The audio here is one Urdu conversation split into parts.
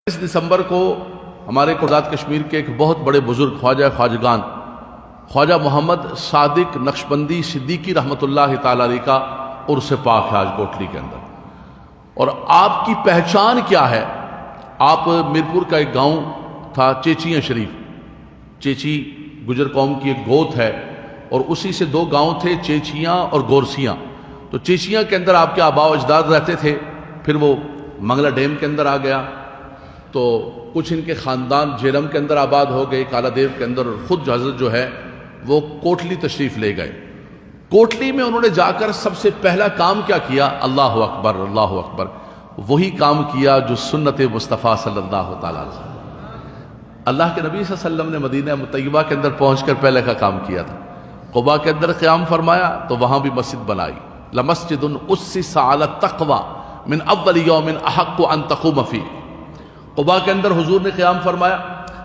اس دسمبر کو ہمارے آزاد کشمیر کے ایک بہت بڑے بزرگ خواجگان خواجہ محمد صادق نقشبندی صدیقی رحمۃ اللہ تعالی علیہ کا عرس پاک ہے آج کوٹلی کے اندر۔ اور آپ کی پہچان کیا ہے؟ آپ میرپور کا ایک گاؤں تھا چیچیاں شریف، چیچی گجر قوم کی ایک گوت ہے، اور اسی سے دو گاؤں تھے چیچیاں اور گورسیاں۔ تو چیچیاں کے اندر آپ کے آباء و اجداد رہتے تھے، پھر وہ منگلا ڈیم کے اندر آ گیا، تو کچھ ان کے خاندان جیلم کے اندر آباد ہو گئے، کالا دیو کے اندر، اور خود حضرت جو ہے وہ کوٹلی تشریف لے گئے۔ کوٹلی میں انہوں نے جا کر سب سے پہلا کام کیا کیا؟ اللہ اکبر اللہ اکبر، وہی کام کیا جو سنت مصطفیٰ صلی اللہ تعالیٰ علیہ وسلم، اللہ کے نبی صلی اللہ علیہ وسلم نے مدینہ طیبہ کے اندر پہنچ کر پہلے کا کام کیا تھا۔ قباء کے اندر قیام فرمایا تو وہاں بھی مسجد بنائی، لمسجد اسس علی التقوی من اول یوم احق ان تقوم فیہ۔ قباء کے اندر حضور نے قیام فرمایا۔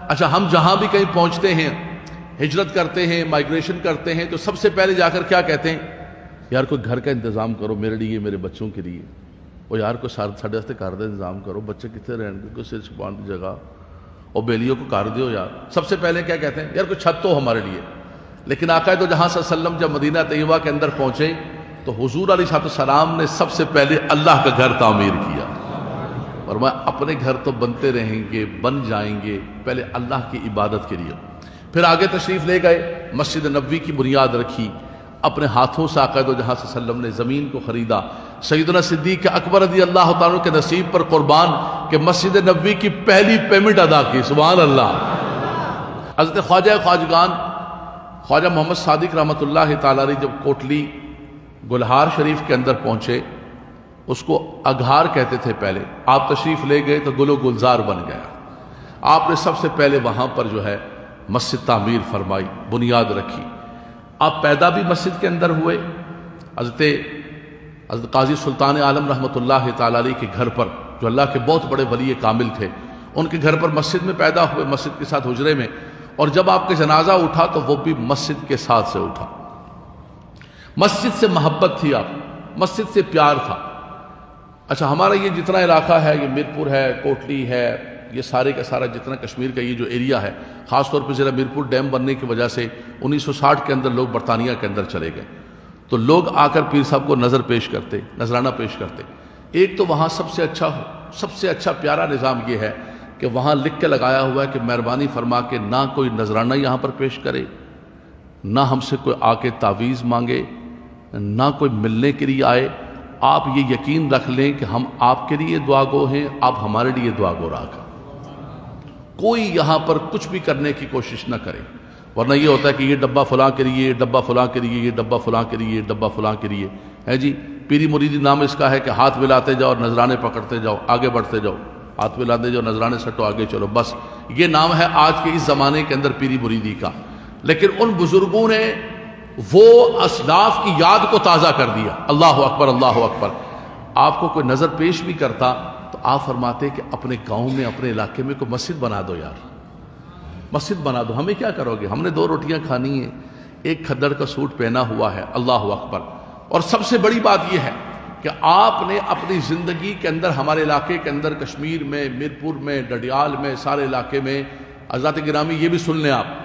اچھا، ہم جہاں بھی کہیں پہنچتے ہیں، ہجرت کرتے ہیں، مائگریشن کرتے ہیں، تو سب سے پہلے جا کر کیا کہتے ہیں؟ یار کوئی گھر کا انتظام کرو میرے لیے، میرے بچوں کے لیے، اور یار کوئی ساڑھے واسطے گھر کا انتظام کرو، بچے کتنے رہن گے، کوئی سر چھپان کی جگہ، اور بیلیوں کو کر دیو یار۔ سب سے پہلے کیا کہتے ہیں؟ یار کوئی چھت تو ہمارے لیے۔ لیکن آقا دو جہاں صلی اللہ علیہ وسلم جب مدینہ طیبہ کے اندر پہنچے تو حضور علیہ السلام نے سب سے پہلے اللہ کا گھر تعمیر کیا، اور میں اپنے گھر تو بنتے رہیں گے، بن جائیں گے، پہلے اللہ کی عبادت کے لیے۔ پھر آگے تشریف لے گئے، مسجد نبوی کی بنیاد رکھی، اپنے ہاتھوں سے آقا دو جہاں صلی اللہ علیہ وسلم نے زمین کو خریدا۔ سیدنا صدیق اکبر رضی اللہ تعالیٰ کے نصیب پر قربان کہ مسجد نبوی کی پہلی پیمنٹ ادا کی، سبحان اللہ۔ حضرت خواجہ خواجگان خواجہ محمد صادق رحمۃ اللہ تعالیٰ علیہ جب کوٹلی گلہار شریف کے اندر پہنچے، اس کو اگھار کہتے تھے پہلے، آپ تشریف لے گئے تو گل و گلزار بن گیا۔ آپ نے سب سے پہلے وہاں پر جو ہے مسجد تعمیر فرمائی، بنیاد رکھی۔ آپ پیدا بھی مسجد کے اندر ہوئے، حضرت قاضی سلطان عالم رحمۃ اللہ تعالیٰ علیہ کے گھر پر، جو اللہ کے بہت بڑے ولی کامل تھے، ان کے گھر پر مسجد میں پیدا ہوئے، مسجد کے ساتھ حجرے میں، اور جب آپ کا جنازہ اٹھا تو وہ بھی مسجد کے ساتھ سے اٹھا۔ مسجد سے محبت تھی، آپ مسجد سے پیار تھا۔ اچھا، ہمارا یہ جتنا علاقہ ہے، یہ میرپور ہے، کوٹلی ہے، یہ سارے کا سارا جتنا کشمیر کا یہ جو ایریا ہے، خاص طور پہ ضلع میرپور ڈیم بننے کی وجہ سے 1960 کے اندر لوگ برطانیہ کے اندر چلے گئے، تو لوگ آ کر پیر صاحب کو نظر پیش کرتے، نذرانہ پیش کرتے۔ ایک تو وہاں سب سے اچھا پیارا نظام یہ ہے کہ وہاں لکھ کے لگایا ہوا ہے کہ مہربانی فرما کے نہ کوئی نذرانہ یہاں پر پیش کرے، نہ ہم سے کوئی آ کے تعویذ مانگے، نہ کوئی ملنے کے لیے آئے۔ آپ یہ یقین رکھ لیں کہ ہم آپ کے لیے دعا گو ہیں، آپ ہمارے لیے دعا گو رہا کر۔ کوئی یہاں پر کچھ بھی کرنے کی کوشش نہ کرے، ورنہ یہ ہوتا ہے کہ یہ ڈبہ فلاں کے لیے، یہ ڈبہ فلاں کے لیے، یہ ڈبہ فلاں کے لیے، یہ ڈبہ فلاں کے لیے ہے جی۔ پیری مریدی نام اس کا ہے کہ ہاتھ ملاتے جاؤ اور نذرانے پکڑتے جاؤ، آگے بڑھتے جاؤ، ہاتھ ملاتے جاؤ، نذرانے سٹو، آگے چلو، بس یہ نام ہے آج کے اس زمانے کے اندر پیری مریدی کا۔ لیکن ان بزرگوں نے وہ اسلاف کی یاد کو تازہ کر دیا۔ اللہ اکبر اللہ اکبر۔ آپ کو کوئی نظر پیش بھی کرتا تو آپ فرماتے کہ اپنے گاؤں میں، اپنے علاقے میں کوئی مسجد بنا دو یار، مسجد بنا دو، ہمیں کیا کرو گے، ہم نے 2 روٹیاں کھانی ہیں، ایک کھدڑ کا سوٹ پہنا ہوا ہے۔ اللہ اکبر۔ اور سب سے بڑی بات یہ ہے کہ آپ نے اپنی زندگی کے اندر ہمارے علاقے کے اندر، کشمیر میں، میرپور میں، ڈڈیال میں، سارے علاقے میں، حضرات گرامی یہ بھی سن لیں آپ،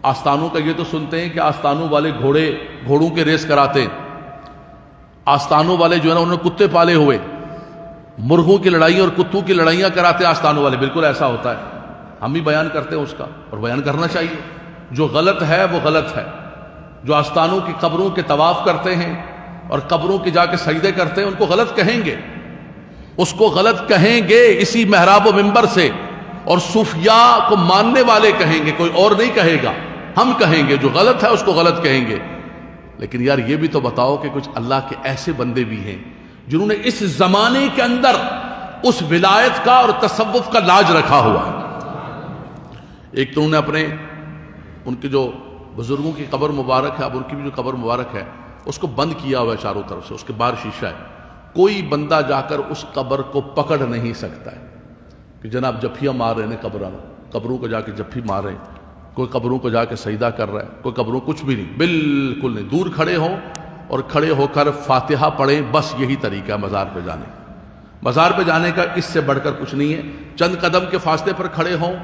آستانوں کا یہ تو سنتے ہیں کہ آستانوں والے گھوڑوں کے ریس کراتے ہیں، آستانوں والے جو ہے نا انہوں نے کتے پالے ہوئے، مرغوں کی لڑائیاں اور کتوں کی لڑائیاں کراتے ہیں آستانوں والے، بالکل ایسا ہوتا ہے، ہم بھی بیان کرتے ہیں اس کا، اور بیان کرنا چاہیے۔ جو غلط ہے وہ غلط ہے۔ جو آستانوں کی قبروں کے طواف کرتے ہیں اور قبروں کے جا کے سجدے کرتے ہیں، ان کو غلط کہیں گے، اس کو غلط کہیں گے اسی محراب و منبر سے، اور صوفیاء کو ماننے والے کہیں گے، کوئی اور نہیں کہے گا، ہم کہیں گے۔ جو غلط ہے اس کو غلط کہیں گے۔ لیکن یار یہ بھی تو بتاؤ کہ کچھ اللہ کے ایسے بندے بھی ہیں جنہوں نے اس زمانے کے اندر اس ولایت کا اور تصوف کا لاج رکھا ہوا ہے۔ ایک تو انہوں نے اپنے ان کے جو بزرگوں کی قبر مبارک ہے، اب ان کی بھی جو قبر مبارک ہے اس کو بند کیا ہوا ہے چاروں طرف سے، اس کے باہر شیشہ ہے، کوئی بندہ جا کر اس قبر کو پکڑ نہیں سکتا ہے کہ جناب جپھیاں مار رہے ہیں، قبروں کو جا کے جپھی مار رہے ہیں، کوئی قبروں کو جا کے سجدہ کر رہا ہے، کوئی قبروں کچھ بھی نہیں، بالکل نہیں۔ دور کھڑے ہوں اور کھڑے ہو کر فاتحہ پڑھیں، بس یہی طریقہ ہے مزار پہ جانے۔ مزار پہ جانے کا اس سے بڑھ کر کچھ نہیں ہے. چند قدم کے فاصلے پر کھڑے ہوں،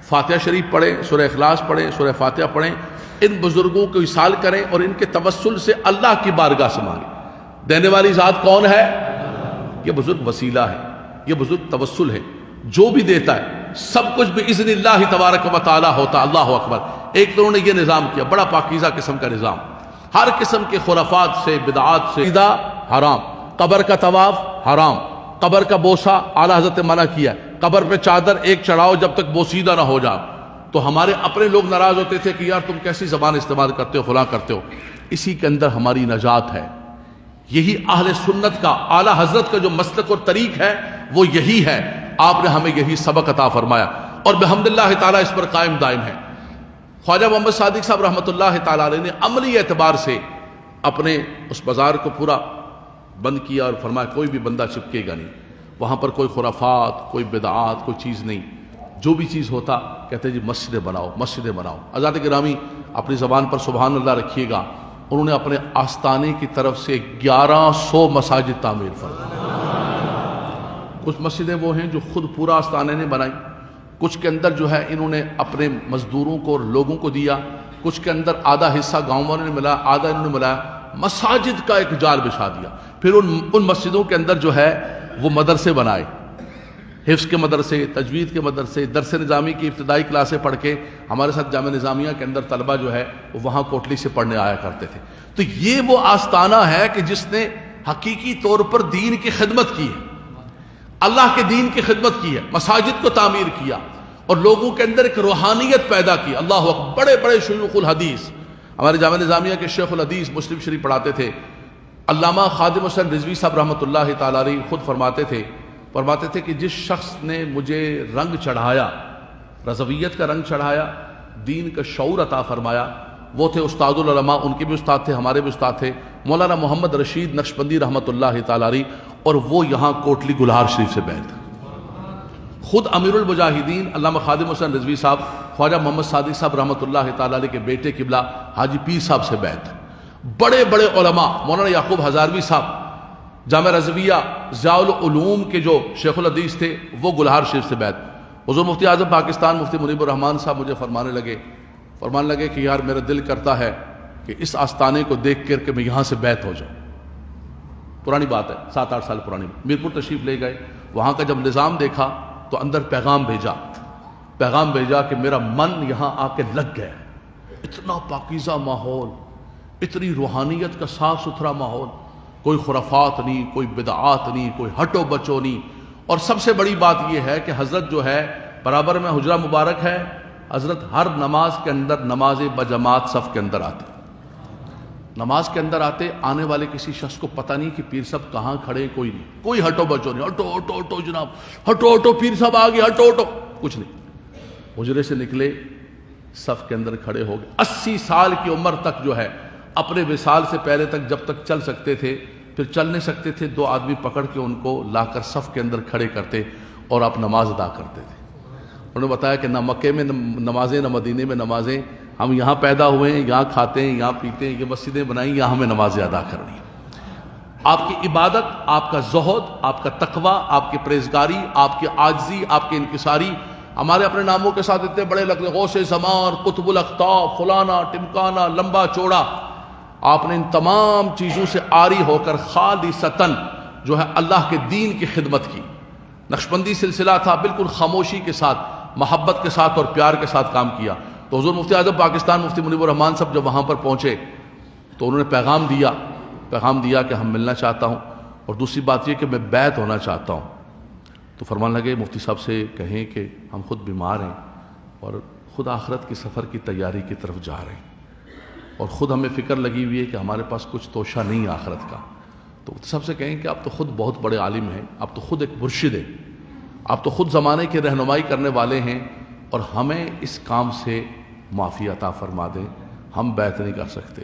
فاتحہ شریف پڑھیں، سورہ اخلاص پڑھیں، سورہ فاتحہ پڑھیں، ان بزرگوں کو وصال کریں اور ان کے توسل سے اللہ کی بارگاہ سے مانگیں. دینے والی ذات کون ہے؟ یہ بزرگ وسیلہ ہے، یہ بزرگ توسل ہے. جو بھی دیتا ہے سب کچھ باذن اللہ تبارک و تعالی ہوتا. اللہ اکبر. ایک تو انہوں نے یہ نظام کیا، بڑا پاکیزہ قسم کا نظام، ہر قسم کے خرافات سے، بدعات سے حرام. قبر کا طواف حرام، قبر کا بوسہ اعلی حضرت منع کیا. قبر پہ چادر ایک چڑھاؤ جب تک بوسیدہ نہ ہو جائے. تو ہمارے اپنے لوگ ناراض ہوتے تھے کہ یار تم کیسی زبان استعمال کرتے ہو، فلاں کرتے ہو. اسی کے اندر ہماری نجات ہے. یہی اہل سنت کا، اعلی حضرت کا جو مسلک اور طریق ہے وہ یہی ہے. آپ نے ہمیں یہی سبق عطا فرمایا اور بحمداللہ تعالیٰ اس پر قائم دائم ہے. خواجہ محمد صادق صاحب رحمۃ اللہ تعالیٰ علیہ نے عملی اعتبار سے اپنے اس بازار کو پورا بند کیا اور فرمایا کوئی بھی بندہ چپکے گا نہیں. وہاں پر کوئی خرافات، کوئی بدعات، کوئی چیز نہیں. جو بھی چیز ہوتا کہتے جی مسجدیں بناؤ، مسجدیں بناؤ. حضرات گرامی اپنی زبان پر سبحان اللہ رکھیے گا. انہوں نے اپنے آستانے کی طرف سے 1100 مساجد تعمیر فرمائے. کچھ مسجدیں وہ ہیں جو خود پورا آستانے نے بنائی، کچھ کے اندر جو ہے انہوں نے اپنے مزدوروں کو اور لوگوں کو دیا، کچھ کے اندر آدھا حصہ گاؤں والوں نے ملا، آدھا انہوں نے ملایا. مساجد کا ایک جال بچھا دیا. پھر ان مسجدوں کے اندر جو ہے وہ مدرسے بنائے، حفظ کے مدرسے، تجوید کے مدرسے، درس نظامی کی ابتدائی کلاسیں پڑھ کے ہمارے ساتھ جامعہ نظامیہ کے اندر طلبہ جو ہے وہ وہاں کوٹلی سے پڑھنے آیا کرتے تھے. تو یہ وہ آستانہ ہے کہ جس نے حقیقی طور پر دین کی خدمت کی ہے، اللہ کے دین کی خدمت کی ہے. مساجد کو تعمیر کیا اور لوگوں کے اندر ایک روحانیت پیدا کی. اللہ اکبر. بڑے بڑے شیوخ الحدیث ہمارے جامعہ نظامیہ کے شیخ الحدیث مسلم شریف پڑھاتے تھے. علامہ خادم حسین رضوی صاحب رحمۃ اللہ تعالیٰ علیہ خود فرماتے تھے کہ جس شخص نے مجھے رنگ چڑھایا، رضویت کا رنگ چڑھایا، دین کا شعور عطا فرمایا، وہ تھے استاد العلماء. ان کے بھی استاد تھے، ہمارے بھی استاد تھے، مولانا محمد رشید نقشبندی رحمۃ اللہ تعالیٰ علیہ. اور وہ یہاں کوٹلی گلہار شریف سے بیعت. خود امیر المجاہدین علامہ خادم حسین رضوی صاحب خواجہ محمد صادق صاحب رحمۃ اللہ تعالیٰ علیہ کے بیٹے قبلہ حاجی پیر صاحب سے بیعت. بڑے بڑے علماء مولانا یعقوب ہزاروی صاحب جامعہ رضویہ ضیاء العلوم کے جو شیخ الحدیث تھے وہ گلہار شریف سے بیعت. حضور مفتی اعظم پاکستان مفتی منیب الرحمان صاحب مجھے فرمانے لگے کہ یار میرا دل کرتا ہے کہ اس آستانے کو دیکھ کر کے میں یہاں سے بیعت ہو جاؤں. پرانی بات ہے، 7-8 سال پرانی. میرپور تشریف لے گئے، وہاں کا جب نظام دیکھا تو اندر پیغام بھیجا کہ میرا من یہاں آ کے لگ گیا. اتنا پاکیزہ ماحول، اتنی روحانیت کا صاف ستھرا ماحول، کوئی خرافات نہیں، کوئی بدعات نہیں، کوئی ہٹو بچو نہیں. اور سب سے بڑی بات یہ ہے کہ حضرت جو ہے برابر میں حجرہ مبارک ہے، حضرت ہر نماز کے اندر نماز بجماعت صف کے اندر آتے. نماز کے اندر آنے والے کسی شخص کو پتہ نہیں کہ پیر صاحب کہاں کھڑے، کوئی نہیں، کوئی ہٹو بچو نہیں. ہٹو جناب، ہٹو پیر صاحب آ گئے، ہٹو کچھ نہیں. حجرے سے نکلے، صف کے اندر کھڑے ہو گئے. 80 سال کی عمر تک جو ہے اپنے وصال سے پہلے تک جب تک چل سکتے تھے، پھر چل نہیں سکتے تھے، 2 آدمی پکڑ کے ان کو لا کر صف کے اندر کھڑے کرتے اور آپ نماز ادا کرتے تھے. انہوں نے بتایا کہ نہ مکے میں نمازیں نہ مدینے میں نمازیں، ہم یہاں پیدا ہوئے ہیں، یہاں کھاتے ہیں، یہاں پیتے ہیں، یہ مسجدیں بنائیں، یہاں ہمیں نمازیں ادا کرنی ہیں. آپ کی عبادت، آپ کا زہد، آپ کا تقوی، آپ کی پرہیزگاری، آپ کی عاجزی، آپ کی انکساری، ہمارے اپنے ناموں کے ساتھ اتنے بڑے لگتے، غوث زمان، قطب الاقطاب، فلانا ٹمکانا، لمبا چوڑا. آپ نے ان تمام چیزوں سے عاری ہو کر خالصتاً جو ہے اللہ کے دین کی خدمت کی. نقشبندی سلسلہ تھا، بالکل خاموشی کے ساتھ، محبت کے ساتھ اور پیار کے ساتھ کام کیا. تو حضور مفتی اعظم پاکستان مفتی منیب الرحمان صاحب جب وہاں پر پہنچے تو انہوں نے پیغام دیا کہ ہم ملنا چاہتا ہوں، اور دوسری بات یہ کہ میں بیعت ہونا چاہتا ہوں. تو فرمان لگے مفتی صاحب سے کہیں کہ ہم خود بیمار ہیں اور خود آخرت کے سفر کی تیاری کی طرف جا رہے ہیں، اور خود ہمیں فکر لگی ہوئی ہے کہ ہمارے پاس کچھ توشہ نہیں ہے آخرت کا. تو سب سے کہیں کہ آپ تو خود بہت بڑے عالم ہیں، آپ تو خود ایک مرشد ہیں، آپ تو خود زمانے کی رہنمائی کرنے والے ہیں، اور ہمیں اس کام سے معافی عطا فرما دیں، ہم بیعت نہیں کر سکتے.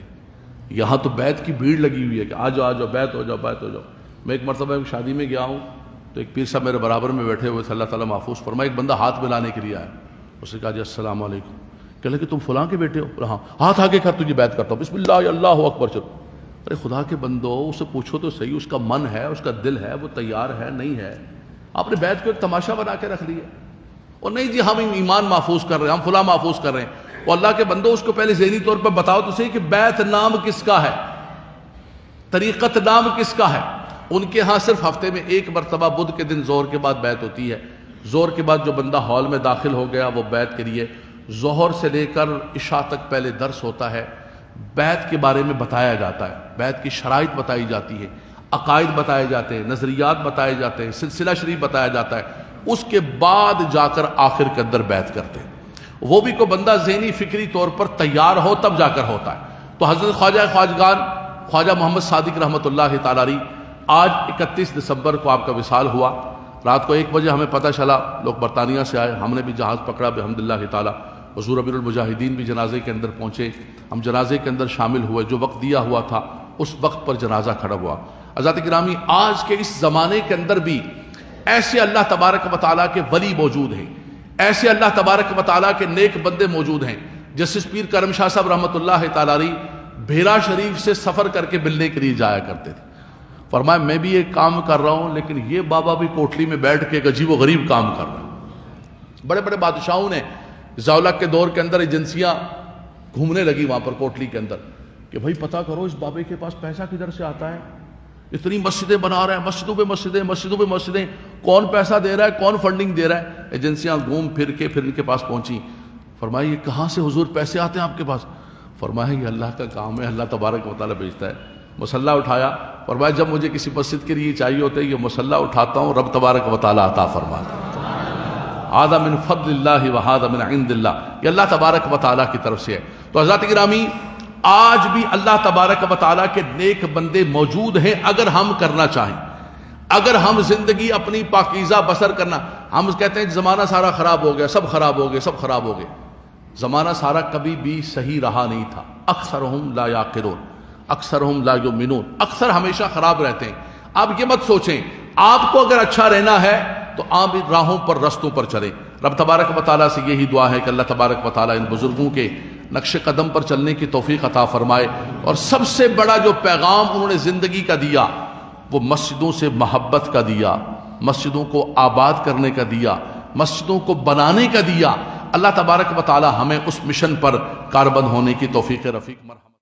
یہاں تو بیعت کی بھیڑ لگی ہوئی ہے کہ آ جاؤ بیعت ہو جاؤ. میں ایک مرتبہ ایک شادی میں گیا ہوں تو ایک پیر صاحب میرے برابر میں بیٹھے ہوئے تھے، اللہ تعالیٰ محفوظ فرمائے. ایک بندہ ہاتھ ملانے کے لیے آیا، اس نے کہا جی السلام علیکم. کہ تم فلاں کے بیٹے ہو؟ ہاں. ہاتھ آگے کر، تجھے بیعت کرتا ہوں. بسم اللہ اللہ اکبر. چلو ارے خدا کے بندو، اسے پوچھو تو صحیح، اس کا من ہے، اس کا دل ہے، وہ تیار ہے نہیں ہے؟ آپ نے بیعت کو ایک تماشا بنا کے رکھ لیا، اور نہیں جی ہم ایمان محفوظ کر رہے ہیں، ہم فلاں محفوظ کر رہے ہیں۔ وہ اللہ کے بندو، اس کو پہلے ذہنی طور پر بتاؤ تو صحیح کہ بیعت نام کس کا ہے، طریقت نام کس کا ہے؟ ان کے ہاں صرف ہفتے میں ایک مرتبہ بدھ کے دن زہر کے بعد بیعت ہوتی ہے۔ زہر کے بعد جو بندہ ہال میں داخل ہو گیا وہ بیعت کے لیے، ظہر سے لے کر عشاء تک پہلے درس ہوتا ہے، بیعت کے بارے میں بتایا جاتا ہے، بیعت کی شرائط بتائی جاتی ہے، عقائد بتائے جاتے ہیں، نظریات بتائے جاتے ہیں، سلسلہ شریف بتایا جاتا ہے، اس کے بعد جا کر آخر کے اندر بیعت کرتے ہیں۔ وہ بھی کوئی بندہ ذہنی فکری طور پر تیار ہو تب جا کر ہوتا ہے۔ تو حضرت خواجہ خواجگان خواجہ محمد صادق رحمۃ اللہ تعالی علیہ، آج 31 دسمبر کو آپ کا وصال ہوا۔ رات کو 1 بجے ہمیں پتہ چلا، لوگ برطانیہ سے آئے، ہم نے بھی جہاز پکڑا بحمداللہ تعالی، حضور امیر المجاہدین بھی جنازے کے اندر پہنچے، ہم جنازے کے اندر شامل ہوئے، جو وقت دیا ہوا تھا اس وقت پر جنازہ کھڑا ہوا۔ حضرات گرامی، آج کے اس زمانے کے اندر بھی ایسے اللہ تبارک و تعالیٰ کے ولی موجود ہیں، ایسے اللہ تبارک و تعالیٰ کے نیک بندے موجود ہیں۔ جسٹس پیر کرم شاہ صاحب رحمۃ اللہ تعالی علیہ بھیرا شریف سے سفر کر کے ملنے کے لیے جایا کرتے تھے۔ فرمایا میں بھی ایک کام کر رہا ہوں، لیکن یہ بابا بھی کوٹلی میں بیٹھ کے ایک عجیب و غریب کام کر رہا ہے۔ بڑے بڑے بادشاہوں نے ضیاء کے دور کے اندر ایجنسیاں گھومنے لگی وہاں پر کوٹلی کے اندر کہ بھائی پتہ کرو اس بابے کے پاس پیسہ کدھر سے آتا ہے، اتنی مسجدیں بنا رہے ہیں، مسجدوں پہ مسجدیں، مسجدوں پہ مسجدیں، کون پیسہ دے رہا ہے، کون فنڈنگ دے رہا ہے؟ ایجنسیاں گھوم پھر کے پھر ان کے پاس پہنچی۔ فرمایا یہ کہاں سے حضور پیسے آتے ہیں آپ کے پاس؟ فرمایا یہ اللہ کا کام ہے، اللہ تبارک و تعالیٰ بھیجتا ہے۔ مسلح اٹھایا، فرمایا جب مجھے کسی مسجد کے لیے چاہیے ہوتا ہے یہ مسلح اٹھاتا ہوں، رب تبارک و تعالیٰ عطا فرماتا ہے۔ ھذا من فضل اللہ وھذا من عند اللہ، یہ اللہ تبارک و تعالیٰ کی طرف سے ہے۔ تو حضرات گرامی، آج بھی اللہ تبارک و تعالیٰ کے نیک بندے موجود ہیں اگر ہم کرنا چاہیں، اگر ہم زندگی اپنی پاکیزہ بسر کرنا۔ ہم کہتے ہیں زمانہ سارا خراب ہو گیا، سب خراب ہو گئے، سب خراب ہو گئے۔ زمانہ سارا کبھی بھی صحیح رہا نہیں تھا۔ اکثرہم لا یعقلون، اکثرہم لا یؤمنون، اکثر ہمیشہ خراب رہتے ہیں۔ آپ یہ مت سوچیں، آپ کو اگر اچھا رہنا ہے تو آپ راہوں پر رستوں پر چلیں۔ رب تبارک و تعالیٰ سے یہی دعا ہے کہ اللہ تبارک و تعالیٰ ان بزرگوں کے نقش قدم پر چلنے کی توفیق عطا فرمائے، اور سب سے بڑا جو پیغام انہوں نے زندگی کا دیا وہ مسجدوں سے محبت کا دیا، مسجدوں کو آباد کرنے کا دیا، مسجدوں کو بنانے کا دیا۔ اللہ تبارک و تعالیٰ ہمیں اس مشن پر کاربند ہونے کی توفیق رفیق مرحبا۔